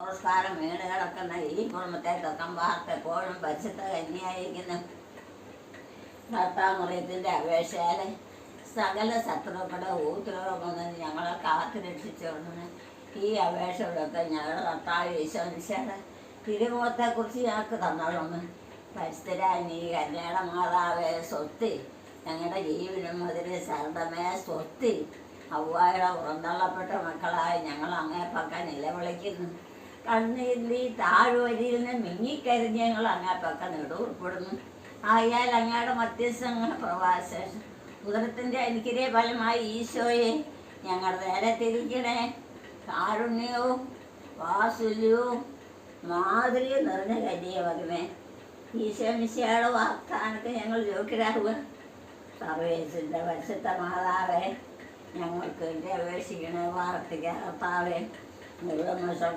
നമസ്കാരം വീണ് കിടക്കുന്ന ഈ കുടുംബത്തെ തൊക്കം വാർത്തെപ്പോഴും പരിശുദ്ധ കന്യായിരിക്കുന്ന ഭർത്താമുറിയത്തിൻ്റെ അപേക്ഷയാൽ സകല ശത്രുക്കളുടെ ഊത്തുകളൊന്നും ഞങ്ങളെ കാത്തു രക്ഷിച്ചുകൊണ്ടെന്ന് ഈ അപേക്ഷകളൊക്കെ ഞങ്ങളുടെ കർത്താവ് ഈശോമിശിഹായുടെ തിരുമുഖത്തെക്കുറിച്ച് ഞങ്ങൾക്ക് തന്നതൊന്ന് പരിസ്ഥിരായ നീ കന്യയുടെ മാതാവേ സ്വത്തി ഞങ്ങളുടെ ജീവനും അതിന് ശരണമേ സ്വത്തി ഹവ്വായുടെ പുറന്തള്ളപ്പെട്ട മക്കളായി ഞങ്ങൾ അങ്ങേപ്പക്ക നിലവിളിക്കുന്നു. കണ്ണീരിൽ താഴ്വരിയിൽ നിന്ന് മിങ്ങിക്കരിഞ്ഞ് ഞങ്ങൾ അങ്ങേപ്പക്ക നെടുവർപ്പെടുന്നു. ആയാൽ അങ്ങയുടെ മധ്യസ്ഥങ്ങൾ പ്രവാസേഷം ഉദരത്തിൻ്റെ അനുഗ്രഹ ഫലമായി ഈശോയെ ഞങ്ങളുടെ നേരെ തിരിക്കണേ. കാരുണ്യവും വാത്സല്യവും മാധുര്യം നിറഞ്ഞ കന്യമകമേ, ഈശോമിശിഹായുടെ വാഗ്ദാനത്തെ ഞങ്ങൾ യോഗ്യരാകുക. സർവേശ്വരൻ്റെ പരിശുദ്ധ മാതാവേ, ഞങ്ങൾക്ക് വേണ്ടി അപേക്ഷിക്കണേ. പ്രാർത്ഥിക്കുക കർത്താവേ. പുരസ്കാരം